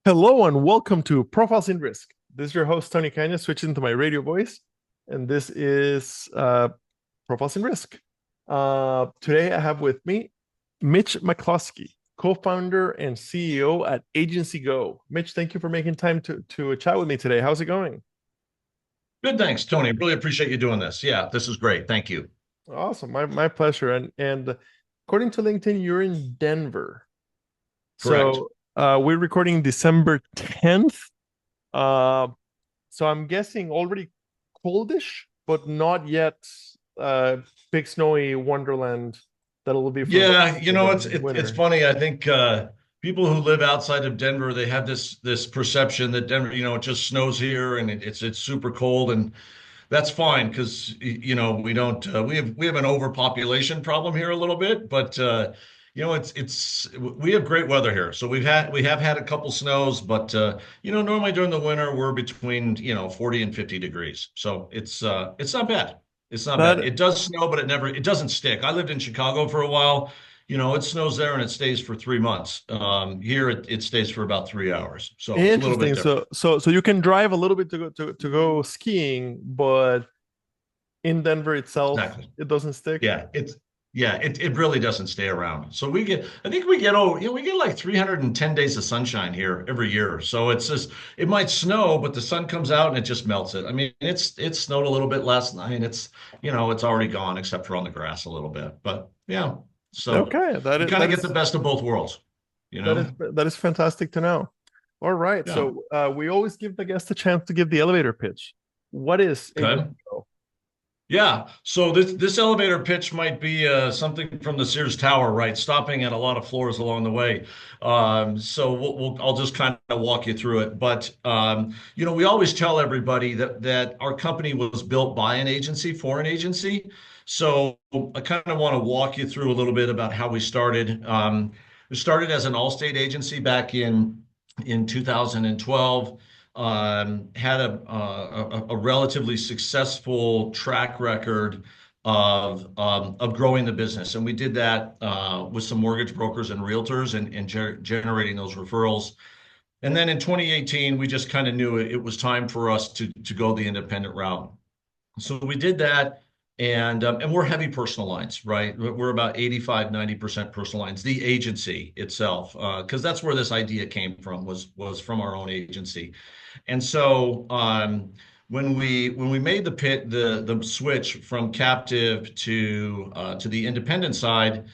Hello and welcome to Profiles in Risk. This is your host, Tony Kanya, switching to my radio voice. And this is Profiles in Risk. Today I have with me Mitch McCloskey, co-founder and CEO at Agency Go. Mitch, thank you for making time to chat with me today. How's it going? Good, thanks, Tony. Really appreciate you doing this. Yeah, this is great. Thank you. Awesome. My pleasure. And according to LinkedIn, you're in Denver. Correct. So we're recording December 10th. Uh, so I'm guessing already coldish, but not yet big snowy wonderland that'll be for the Yeah, the it's winter. funny. I think people who live outside of Denver, they have this perception that Denver, it just snows here and it's super cold, and that's fine because we don't we have an overpopulation problem here a little bit, but it's we have great weather here. So we have had a couple snows, but normally during the winter we're between 40 and 50 degrees. So it's not bad. It's not bad. That It does snow, but it doesn't stick. I lived in Chicago for a while. It snows there and it stays for 3 months. Here it stays for about 3 hours. So it's a little bit Interesting. different. So you can drive a little bit to go skiing, but in Denver itself, Exactly. it doesn't stick. Yeah, it really doesn't stay around. So I think we get like 310 days of sunshine here every year. So it's just, it might snow, but the sun comes out and it just melts it. I mean, it snowed a little bit last night. It's already gone except for on the grass a little bit. But yeah, so Okay, that we is kind of that get the is best of both worlds, you that is know? that is fantastic to know. All right, Yeah. so we always give the guest a chance to give the elevator pitch. What is Agency Okay. Go? Yeah, so this elevator pitch might be something from the Sears Tower, right? Stopping at a lot of floors along the way. So I'll just kind of walk you through it. But we always tell everybody that our company was built by an agency for an agency. So I kind of want to walk you through a little bit about how we started. We started as an Allstate agency back in 2012. Had a relatively successful track record of growing the business, and we did that with some mortgage brokers and realtors and generating those referrals. And then in 2018, we just kind of knew it was time for us to go the independent route. So we did that, and we're heavy personal lines, right? We're about 85-90% personal lines, the agency itself, because that's where this idea came from, was from our own agency. And so when we made the switch from captive to the independent side,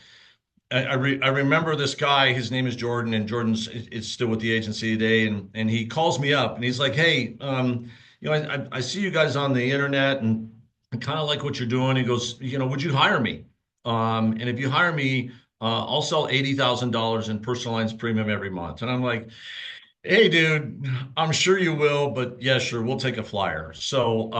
I remember this guy. His name is Jordan, and Jordan's is still with the agency today. And he calls me up, and he's like, "Hey, I see you guys on the internet, and I kind of like what you're doing." He goes, "Would you hire me? And if you hire me, I'll sell $80,000 in personal lines premium every month." And I'm like, "Hey, dude, I'm sure you will, but yeah, sure, we'll take a flyer." So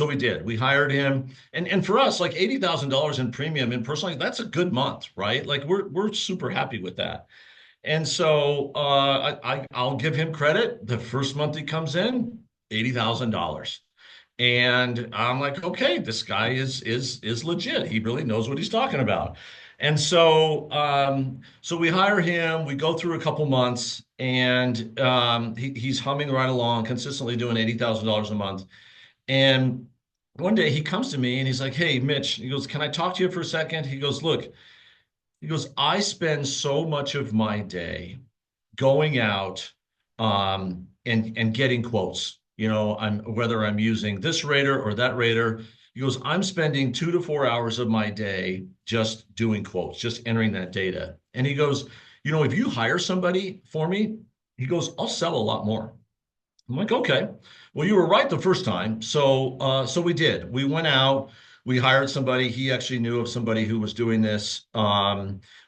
we did. We hired him, and for us, like $80,000 in premium in personally, that's a good month, right? Like we're super happy with that. And so I'll give him credit. The first month he comes in, $80,000. And I'm like, okay, this guy is legit. He really knows what he's talking about. And so we hire him. We go through a couple months, and he's humming right along, consistently doing $80,000 a month. And one day he comes to me and he's like, "Hey, Mitch," he goes, "can I talk to you for a second?" He goes, "Look," he goes, "I spend so much of my day going out and getting quotes. Whether I'm using this rater or that rater." He goes, "I'm spending 2 to 4 hours of my day just doing quotes, just entering that data." And he goes, "If you hire somebody for me," he goes, "I'll sell a lot more." I'm like, "Okay, well, you were right the first time." So we did. We went out, we hired somebody. He actually knew of somebody who was doing this.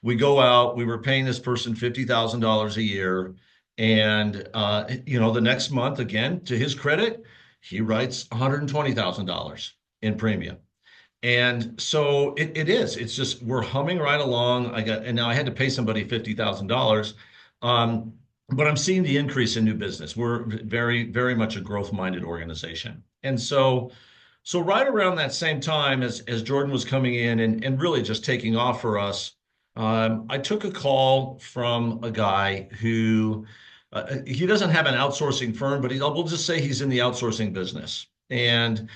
We go out, we were paying this person $50,000 a year. And, the next month, again, to his credit, he writes $120,000 in premium. And so it's just, we're humming right along. And now I had to pay somebody $50,000. But I'm seeing the increase in new business. We're very, very much a growth-minded organization. And so right around that same time as Jordan was coming in and really just taking off for us, I took a call from a guy who he doesn't have an outsourcing firm, but we'll just say he's in the outsourcing business. And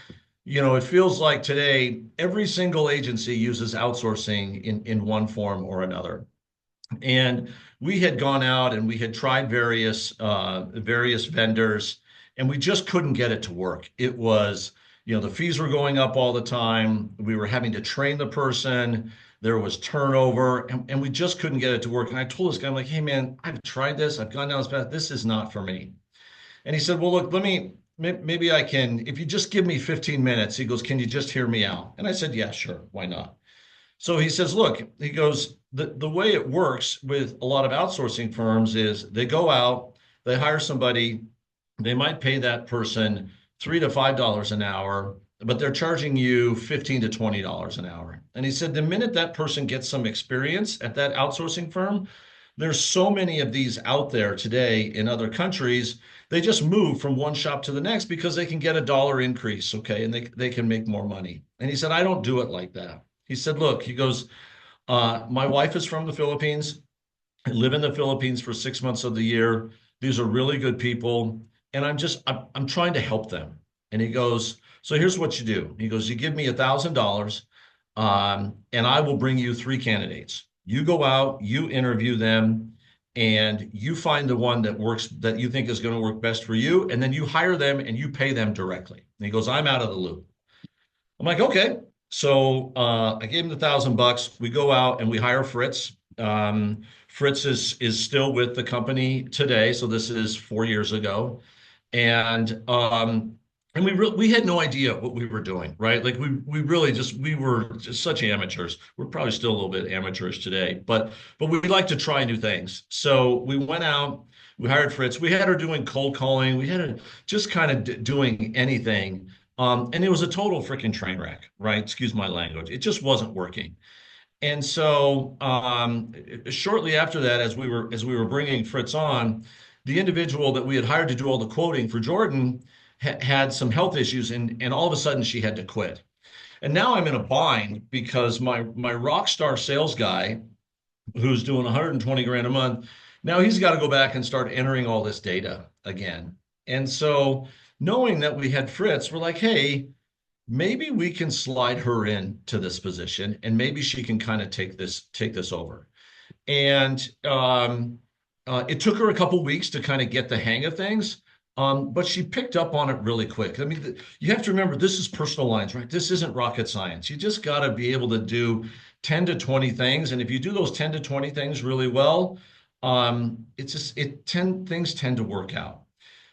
it feels like today every single agency uses outsourcing in one form or another. And we had gone out and we had tried various vendors, and we just couldn't get it to work. It was, the fees were going up all the time. We were having to train the person. There was turnover, and we just couldn't get it to work. And I told this guy, I'm like, hey man, I've tried this. I've gone down this path. This is not for me. And he said, well, look, maybe I can, if you just give me 15 minutes, he goes, can you just hear me out? And I said, yeah, sure. Why not? So he says, look, he goes, the way it works with a lot of outsourcing firms is they go out, they hire somebody, they might pay that person $3 to $5 an hour, but they're charging you $15 to $20 an hour. And he said, the minute that person gets some experience at that outsourcing firm, there's so many of these out there today in other countries. They just move from one shop to the next because they can get a dollar increase, okay, and they can make more money. And he said, I don't do it like that. He said, look, he goes, my wife is from the Philippines. I live in the Philippines for 6 months of the year. These are really good people. And I'm trying to help them. And he goes, so here's what you do. He goes, you give me $1,000, and I will bring you 3 candidates. You go out, you interview them, and you find the one that works, that you think is going to work best for you. And then you hire them and you pay them directly. And he goes, I'm out of the loop. I'm like, okay. So I gave him the $1,000. We go out and we hire Fritz. Fritz is still with the company today, so this is 4 years ago, and we had no idea what we were doing, right? Like we were just such amateurs. We're probably still a little bit amateurish today, but we like to try new things. So we went out. We hired Fritz. We had her doing cold calling. We had her just kind of doing anything. And it was a total freaking train wreck, right? Excuse my language. It just wasn't working. And so shortly after that, as we were bringing Fritz on, the individual that we had hired to do all the quoting for Jordan had some health issues, and all of a sudden she had to quit. And now I'm in a bind because my rock star sales guy, who's doing 120 grand a month, now he's got to go back and start entering all this data again. And so knowing that we had Fritz, we're like, hey, maybe we can slide her into this position and maybe she can kind of take this over. And it took her a couple weeks to kind of get the hang of things. But she picked up on it really quick. I mean, you have to remember, this is personal lines, right? This isn't rocket science. You just got to be able to do 10 to 20 things. And if you do those 10 to 20 things really well, things tend to work out.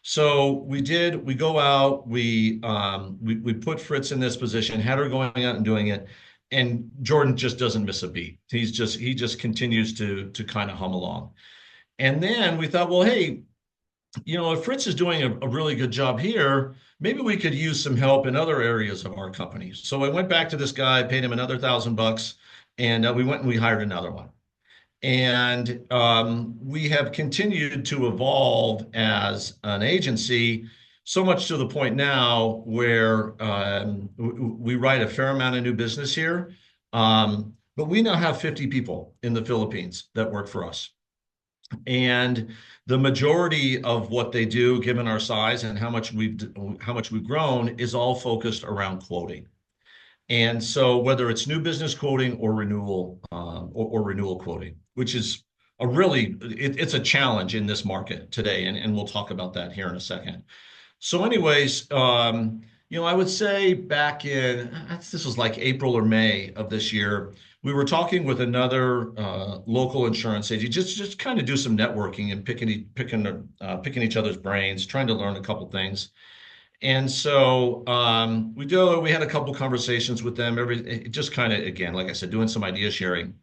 So we go out, we put Fritz in this position, had her going out and doing it. And Jordan just doesn't miss a beat. He just continues to kind of hum along. And then we thought, well, hey, if Fritz is doing a really good job here, maybe we could use some help in other areas of our company. So I went back to this guy, paid him another $1,000, and we went and we hired another one. And we have continued to evolve as an agency, so much to the point now where we write a fair amount of new business here. But we now have 50 people in the Philippines that work for us. And the majority of what they do, given our size and how much we've grown, is all focused around quoting. And so whether it's new business quoting or renewal or renewal quoting, which is it's a challenge in this market today, and we'll talk about that here in a second. So, anyways, I would say back in this was like April or May of this year, we were talking with another local insurance agent, just kind of do some networking and picking each other's brains, trying to learn a couple things. And so we had a couple conversations with them, just kind of, again, like I said, doing some idea sharing.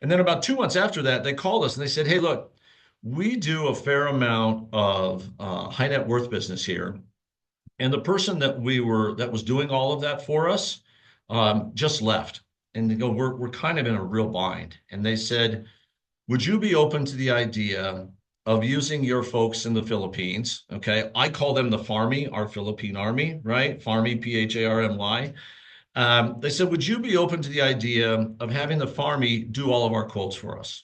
And then about 2 months after that, they called us and they said, hey, look, we do a fair amount of high net worth business here. And the person that was doing all of that for us just left. And they go, we're kind of in a real bind. And they said, would you be open to the idea of using your folks in the Philippines? Okay, I call them the Farmy, our Philippine Army, right? Farmy, P-H-A-R-M-Y. They said, would you be open to the idea of having the Farmy do all of our quotes for us?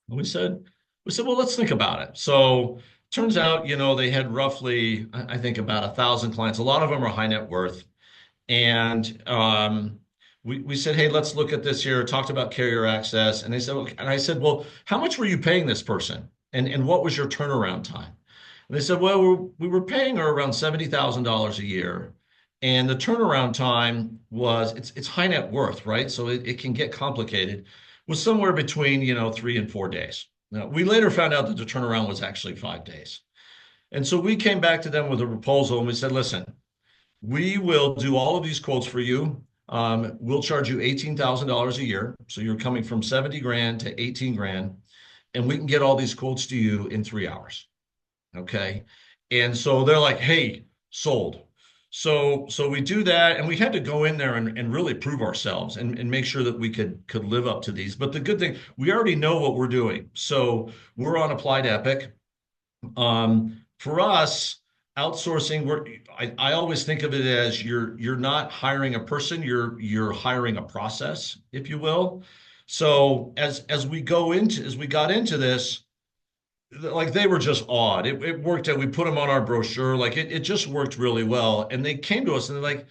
And we said, We said, well, let's think about it. So turns out, they had roughly, I think, about 1,000 clients. A lot of them are high net worth. And we said, hey, let's look at this here. Talked about carrier access. And they said, okay. And I said, well, how much were you paying this person? And what was your turnaround time? And they said, well, we were paying her around $70,000 a year. And the turnaround time was, it's high net worth, right? So it can get complicated, was somewhere between, 3 and 4 days. Now, we later found out that the turnaround was actually 5 days. And so we came back to them with a proposal and we said, listen, we will do all of these quotes for you. We'll charge you $18,000 a year. So you're coming from 70 grand to 18 grand, and we can get all these quotes to you in 3 hours. Okay. And so they're like, hey, sold. So we do that, and we had to go in there and really prove ourselves and make sure that we could live up to these. But the good thing, we already know what we're doing. So we're on Applied Epic. For us, outsourcing, I always think of it as you're not hiring a person, you're hiring a process, if you will. So as we got into this, like they were just awed. It worked out. We put them on our brochure, like it just worked really well. And they came to us and they're like,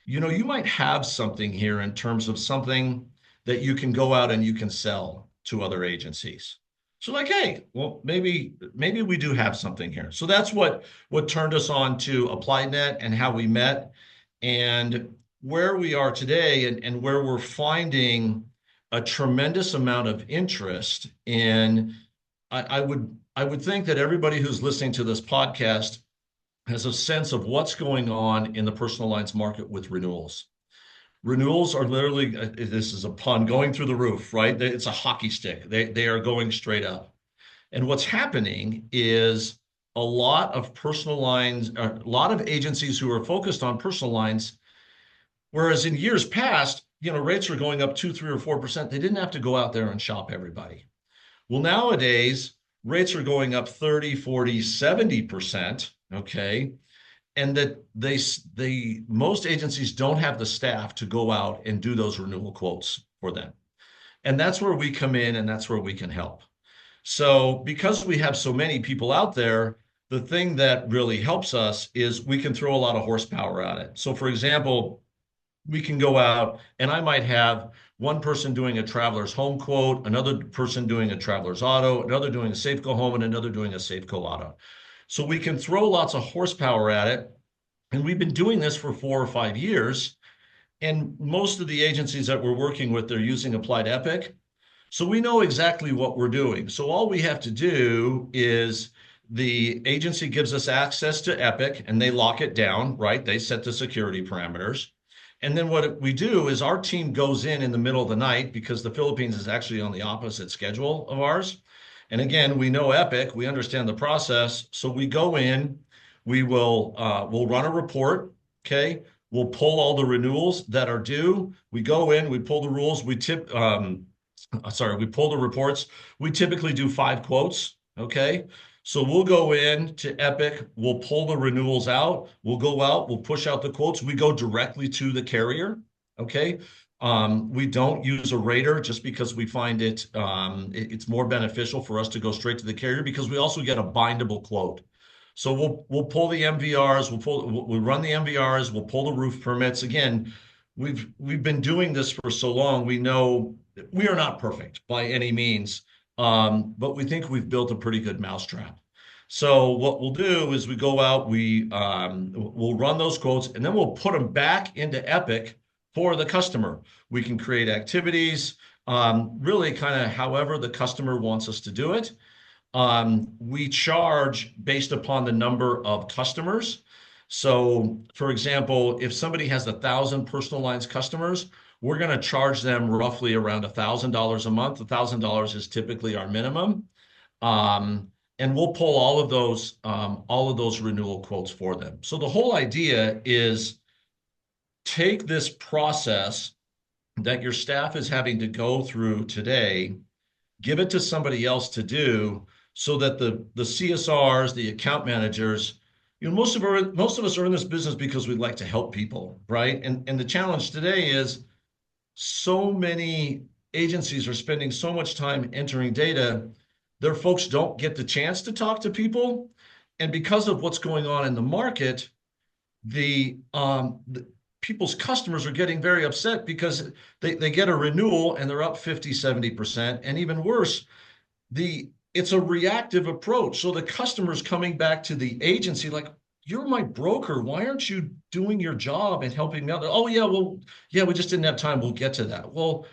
you might have something here in terms of something that you can go out and you can sell to other agencies. So like, hey, well, maybe we do have something here. So that's what turned us on to AppliedNet and how we met and where we are today and where we're finding a tremendous amount of interest in. I would think that everybody who's listening to this podcast has a sense of what's going on in the personal lines market with renewals. Renewals are literally, this is a pun, going through the roof, right? It's a hockey stick. They are going straight up. And what's happening is a lot of personal lines, a lot of agencies who are focused on personal lines, whereas in years past, rates are going up 2, 3, or 4%. They didn't have to go out there and shop everybody. Well, nowadays, rates are going up 30, 40, 70%, okay? And that most agencies don't have the staff to go out and do those renewal quotes for them. And that's where we come in and that's where we can help. So because we have so many people out there, the thing that really helps us is we can throw a lot of horsepower at it. So for example, we can go out and I might have one person doing a traveler's home quote, another person doing a traveler's auto, another doing a Safeco home, and another doing a Safeco auto. So we can throw lots of horsepower at it. And we've been doing this for 4 or 5 years. And most of the agencies that we're working with, they're using Applied Epic. So we know exactly what we're doing. So all we have to do is the agency gives us access to Epic and they lock it down, right? They set the security parameters. And then what we do is our team goes in the middle of the night because the Philippines is actually on the opposite schedule of ours. And again, we know Epic, we understand the process. So we go in, we'll run a report, okay? We'll pull all the renewals that are due. We go in, we pull the rules, we pull the reports. We typically do 5 quotes, okay? So we'll go in to Epic, we'll pull the renewals out, we'll go out, we'll push out the quotes, we go directly to the carrier, okay? We don't use a rater just because we find it's more beneficial for us to go straight to the carrier because we also get a bindable quote. So we'll pull the MVRs, we'll run the MVRs, we'll pull the roof permits. Again, we've been doing this for so long, we know we are not perfect by any means. But we think we've built a pretty good mousetrap. So what we'll do is we go out, we'll run those quotes, and then we'll put them back into Epic for the customer. We can create activities, really kind of however the customer wants us to do it. We charge based upon the number of customers. So for example, if somebody has 1,000 personal lines customers, we're going to charge them roughly around $1,000 a month. $1,000 is typically our minimum. And we'll pull all of those renewal quotes for them. So the whole idea is take this process that your staff is having to go through today, give it to somebody else to do so that the CSRs, the account managers, most of us are in this business because we like to help people, right? And the challenge today is so many agencies are spending so much time entering data, their folks don't get the chance to talk to people. And because of what's going on in the market, the people's customers are getting very upset because they get a renewal and they're up 50, 70%. And even worse, it's a reactive approach. So the customer's coming back to the agency like, you're my broker. Why aren't you doing your job and helping me out? Oh, yeah, well, yeah, we just didn't have time. We'll get to that. Well,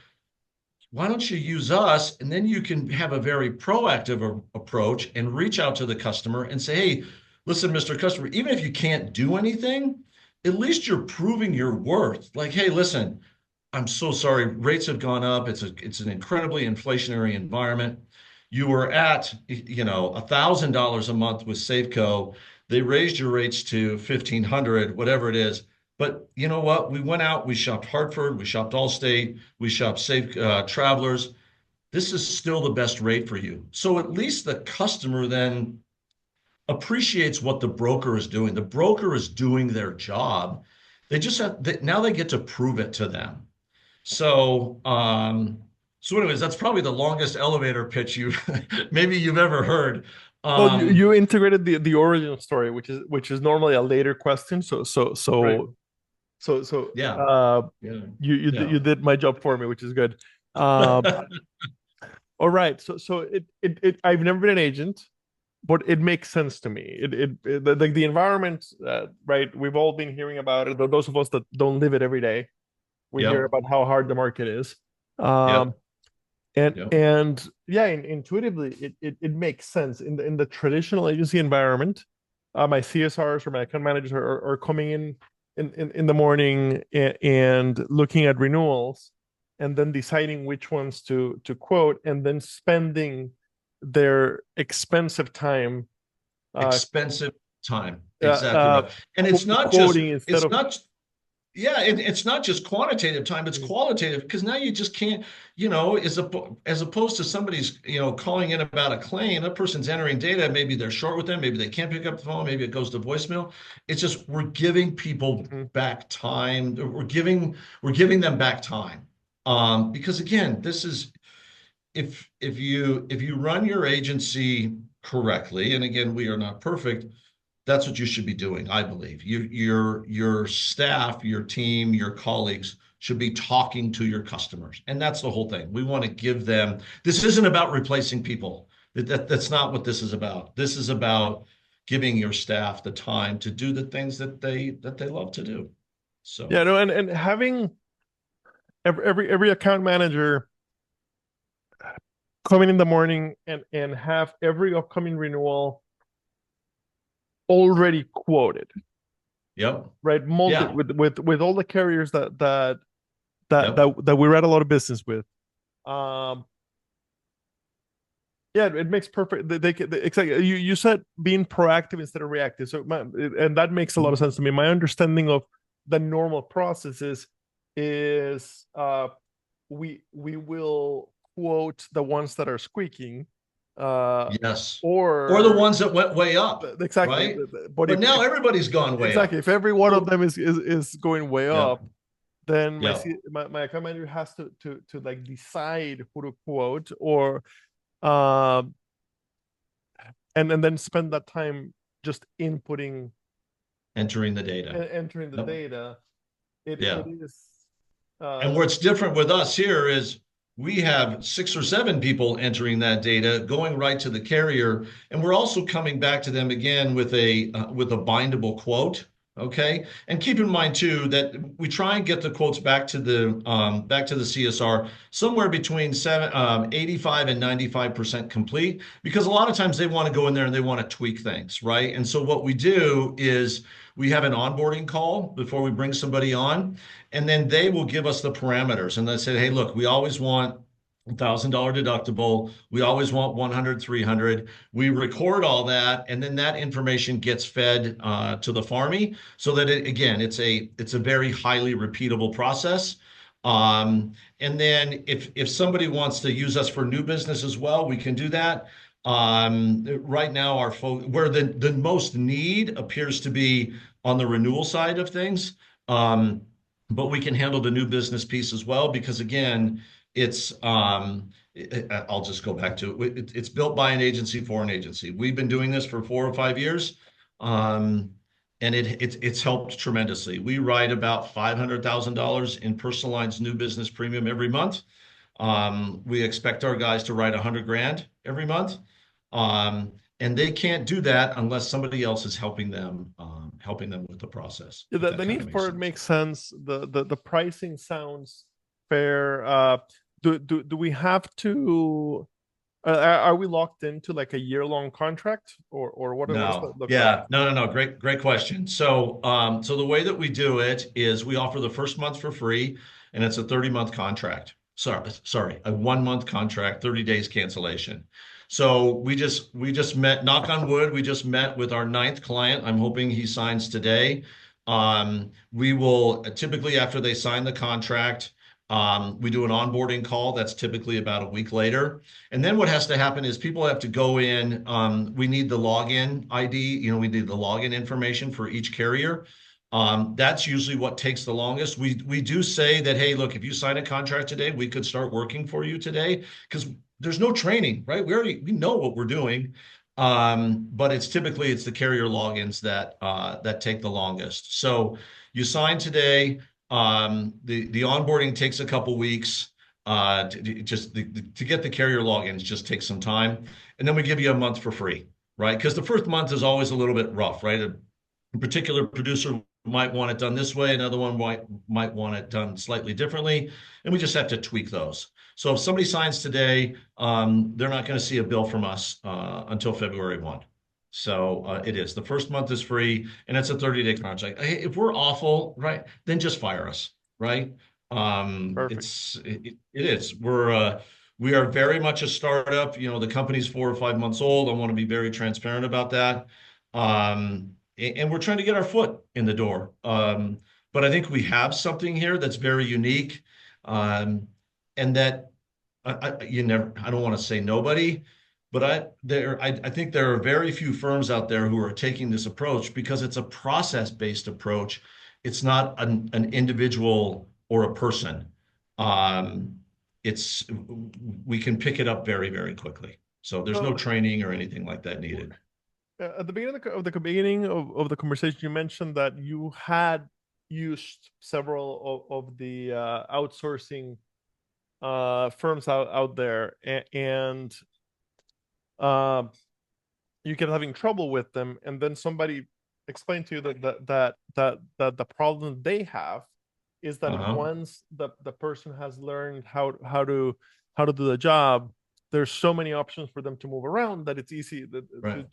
why don't you use us? And then you can have a very proactive approach and reach out to the customer and say, hey, listen, Mr. Customer, even if you can't do anything, at least you're proving your worth. Like, hey, listen, I'm so sorry. Rates have gone up. It's an incredibly inflationary environment. You were at, $1,000 a month with Safeco. They raised your rates to 1,500, whatever it is. But you know what? We went out, we shopped Hartford, we shopped Allstate, we shopped Safe Travelers. This is still the best rate for you. So at least the customer then appreciates what the broker is doing. The broker is doing their job. Now they get to prove it to them. So anyways, that's probably the longest elevator pitch maybe you've ever heard. Well, you integrated the origin story, which is normally a later question. Right. So Yeah. Yeah. you Yeah. did my job for me, which is good. Um, all right. So I've never been an agent, but it makes sense to me. Like the environment, right? We've all been hearing about it. Those of us that don't live it every day, we hear Yep. about how hard the market is. Yep. Um, and Yep. and yeah, intuitively, it makes sense in the traditional agency environment. My CSRs or my account managers are coming in the morning and looking at renewals, and then deciding which ones to quote, and then spending their expensive time uh, Expensive time. uh, Exactly uh, right. And it's not just, quoting instead it's of not, yeah, it's not just quantitative time, it's qualitative because now you just can't, as opposed to somebody's, calling in about a claim, that person's entering data, maybe they're short with them, maybe they can't pick up the phone, maybe it goes to voicemail. It's just we're giving people Mhm. back time. We're giving them back time. Because again, this is if you run your agency correctly, and again, we are not perfect, that's what you should be doing, I believe. Your staff, your team, your colleagues should be talking to your customers. And that's the whole thing. We want to give them, this isn't about replacing people. That's not what this is about. This is about giving your staff the time to do the things that they love to do. Yeah, So, no, and having every account manager come in the morning and have every upcoming renewal already quoted, yep. right? Yeah. With all the carriers Yep. that we read a lot of business with. Um, yeah, it makes perfect. Exactly. You said being proactive instead of reactive, and that makes a lot of sense to me. My understanding of the normal process is we will quote the ones that are squeaking, Yes. Or the or ones that went way up, exactly. right? But But now if everybody's gone way exactly up. if every one of So, them is going way yeah. up, then Yeah. my account manager has to like decide who to quote, or um and then spend that time just inputting Entering the data. and entering the Yep. data. It Yeah. is And uh what's different with us here is we have 6 or 7 people entering that data, going right to the carrier, and we're also coming back to them again with a bindable quote. Okay, and keep in mind too that we try and get the quotes back to the CSR somewhere between 85 and 95% complete, because a lot of times they want to go in there and they want to tweak things, right? And so what we do is we have an onboarding call before we bring somebody on, and then they will give us the parameters. And they say, hey, look, we always want $1,000 deductible. We always want 100, 300. We record all that, and then that information gets fed to the farmy, so that again, it's a very highly repeatable process. And then if somebody wants to use us for new business as well, we can do that. Right now, where the most need appears to be on the renewal side of things. But we can handle the new business piece as well because again, I'll just go back to it. It's built by an agency for an agency. We've been doing this for 4 or 5 years. Um, and it's helped tremendously. We write about $500,000 in personal lines new business premium every month. We expect our guys to write 100 grand every month. Um, and they can't do that unless somebody else is helping them with the process, Yeah, if the that kind of need makes for it sense. makes sense. The pricing sounds fair. Do we have to? Are we locked into like a year-long contract, or what does No, that look like? yeah, no. Great question. So the way that we do it is we offer the first month for free, and it's a 30-month contract. Sorry, a 1 month contract, 30 days cancellation. So we just met, knock on wood, we just met with our ninth client. I'm hoping he signs today. We will typically, after they sign the contract, we do an onboarding call. That's typically about a week later. And then what has to happen is people have to go in. We need the login ID. We need the login information for each carrier. That's usually what takes the longest. We do say that, hey, look, if you sign a contract today, we could start working for you today because there's no training, right? We know what we're doing. But it's typically the carrier logins that take the longest. So you sign today. The onboarding takes a couple weeks. To get the carrier logins just takes some time, and then we give you a month for free, right? Because the first month is always a little bit rough, right? A particular producer might want it done this way, another one might want it done slightly differently, and we just have to tweak those. So if somebody signs today, they're not going to see a bill from us until February 1. So it is. The first month is free, and it's a 30-day contract. Hey, if we're awful, right, then just fire us, right? Perfect. It is. We are very much a startup. The company's 4 or 5 months old. I want to be very transparent about that. And we're trying to get our foot in the door. But I think we have something here that's very unique. And that I don't want to say nobody, but I think there are very few firms out there who are taking this approach because it's a process-based approach. It's not an individual or a person. Um, it's we can pick it up very, very quickly. So there's no So training or anything like that needed. at the beginning of the conversation, you mentioned that you had used several of the outsourcing firms out there, and uh, you kept having trouble with them, and then somebody explained to you that the problem they have is that Uh-huh. once the person has learned how to do the job, there's so many options for them to move around that it's easy Right.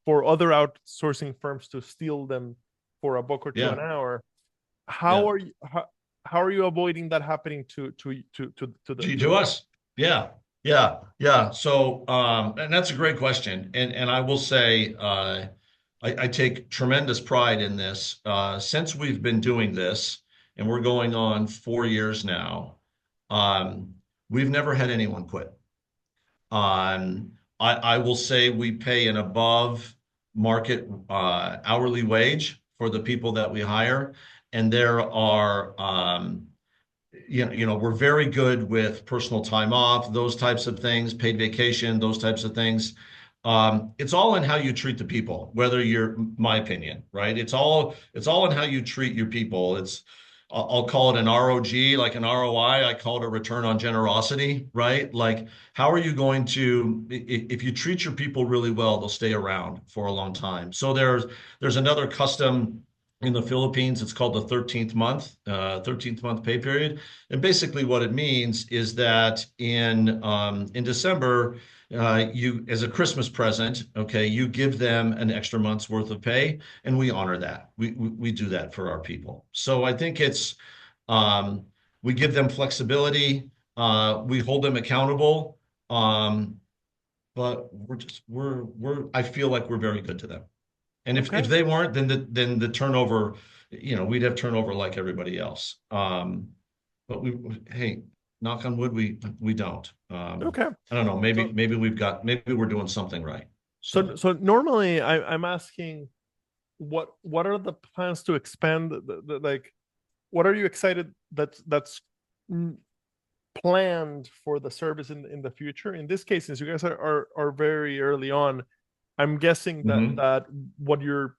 for other outsourcing firms to steal them for a buck or two an Yeah. hour. How Yeah. are you how are you avoiding that happening To us. Yeah. Yeah. Yeah. So, and that's a great question. And I will say, I take tremendous pride in this. Since we've been doing this, and we're going on 4 years now, um, we've never had anyone quit. I will say we pay an above market hourly wage for the people that we hire. And there are, we're very good with personal time off, those types of things, paid vacation, those types of things. It's all in how you treat the people, whether you're my opinion, right? It's all in how you treat your people. I'll call it an ROG, like an ROI. I call it a return on generosity, right? Like, how are you going to, if you treat your people really well, they'll stay around for a long time. So there's another custom in the Philippines. It's called the 13th month pay period. And basically what it means is that in December, you, as a Christmas present, okay, you give them an extra month's worth of pay, and we honor that. We do that for our people. So I think um, we give them flexibility, we hold them accountable, um, but I feel like we're very good to them. And if Okay. they weren't, then the turnover, we'd have turnover like everybody else. But hey, knock on wood, we don't. Okay. I don't know. Maybe So maybe we're doing something right. So so normally I'm asking what are the plans to expand like what are you excited that's planned for the service in the future. In this case, since you guys are very early on, I'm guessing Mhm. that what you're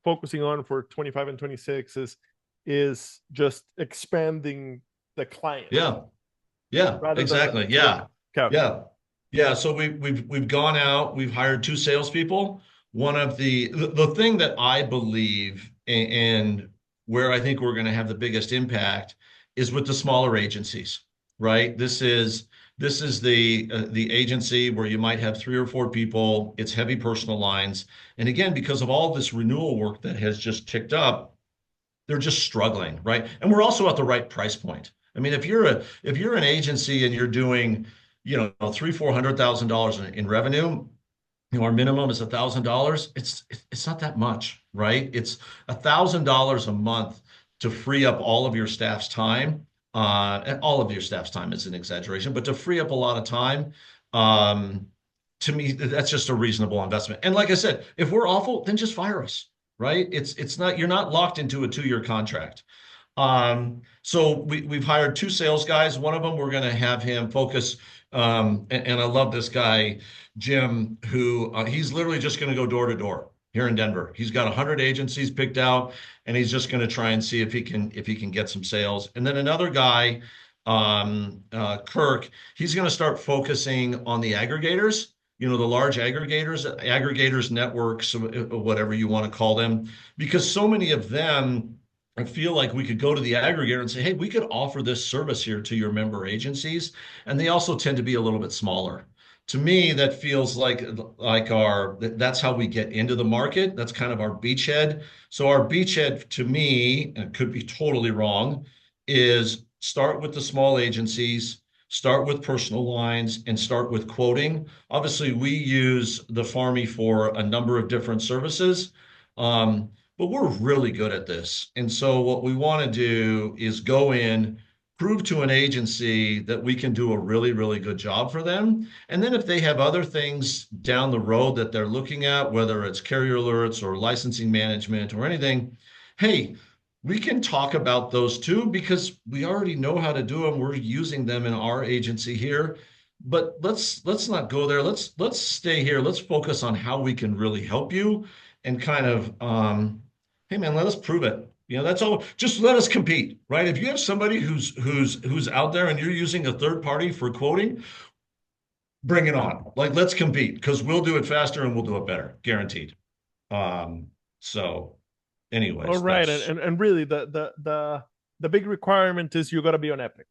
focusing on for 25 and 26 is just expanding the client Yeah. Yeah, rather than exactly. so Yeah. okay. Yeah. Yeah. So we've gone out, we've hired two salespeople. One of the thing that I believe and where I think we're going to have the biggest impact is with the smaller agencies, right? This is the agency where you might have three or four people. It's heavy personal lines. And again, because of all this renewal work that has just ticked up, they're just struggling, right? And we're also at the right price point. I mean, if you're an agency and you're doing, three, $400,000 in revenue, our minimum is $1,000. It's not that much, right? It's $1,000 a month to free up all of your staff's time. And all of your staff's time is an exaggeration, but to free up a lot of time, um, to me, that's just a reasonable investment. And like I said, if we're awful, then just fire us, right? It's not you're not locked into a 2-year contract. So we've hired two sales guys. One of them, we're going to have him focus. And I love this guy, Jim, who he's literally just going to go door to door here in Denver. He's got 100 agencies picked out, and he's just going to try and see if he can get some sales. And then another guy, Kirk, he's going to start focusing on the aggregators. The large aggregators networks, whatever you want to call them, because so many of them, I feel like we could go to the aggregator and say, hey, we could offer this service here to your member agencies. And they also tend to be a little bit smaller. To me, that feels like that's how we get into the market. That's kind of our beachhead. So our beachhead to me, and it could be totally wrong, is start with the small agencies, start with personal lines, and start with quoting. Obviously, we use the Farmy for a number of different services. Um, but we're really good at this. And so what we want to do is go in, prove to an agency that we can do a really, really good job for them. And then if they have other things down the road that they're looking at, whether it's carrier alerts or licensing management or anything, hey, we can talk about those too because we already know how to do them. We're using them in our agency here. But let's not go there. Let's stay here. Let's focus on how we can really help you and kind of hey man, let us prove it. That's all. Just let us compete, right? If you have somebody who's out there and you're using a third party for quoting, bring it on. Like let's compete because we'll do it faster and we'll do it better, guaranteed. So, All anyways, right, that's and really the big requirement is you got to be on Epic.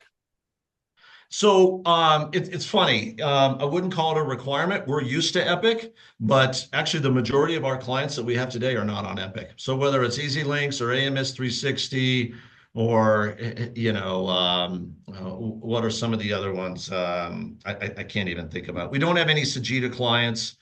so it's funny. I wouldn't call it a requirement. We're used to Epic, but actually the majority of our clients that we have today are not on Epic. So whether it's Easy Links or AMS 360 or what are some of the other ones? I can't even think about. We don't have any Sajita clients.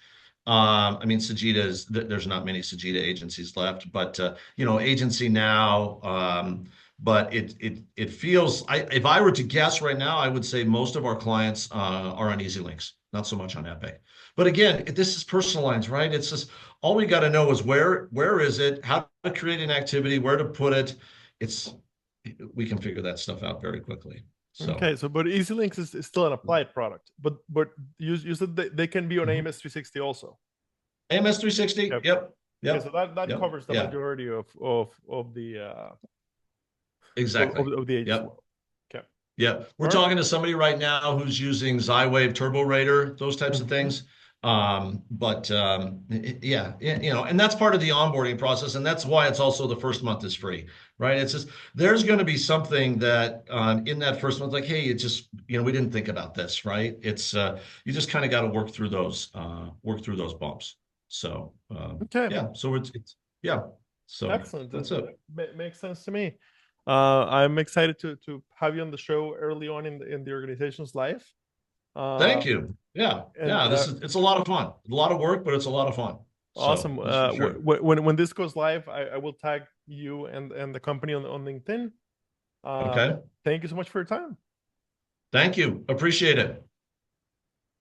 I mean, there's not many Sajita agencies left, but Agency Now. But it feels if I were to guess right now, I would say most of our clients are on Easy Links, not so much on Epic. But again, this is personal lines, right? It's just all we got to know is where is it, how to create an activity, where to put it. It's we can figure that stuff out very quickly. So Okay, so but EasyLinks is still an applied product, but you said they can be on mhm. AMS 360 also. AMS 360, Yep. yep, Okay, so yep, that yep, covers the yeah, majority of the exactly, of the agency yep. world. Okay. Yeah, we're All right. talking to somebody right now who's using Xywave Turbo Raider, those types of Mhm. things. But yeah, and that's part of the onboarding process, and that's why it's also the first month is free, right? It's just there's going to be something that in that first month, like, hey, it just we didn't think about this, right? It's you just kind of got to work through those bumps. So Okay. yeah, so it's yeah, so Excellent. that's it. Makes sense to me. I'm excited to have you on the show early on in the organization's life. Uh, Thank you. Yeah, and yeah. It's a lot of fun. A lot of work, but it's a lot of fun. So awesome. that's for sure. When this goes live, I will tag you and the company on LinkedIn. Uh, Okay. Thank you so much for your time. Thank you. Appreciate it.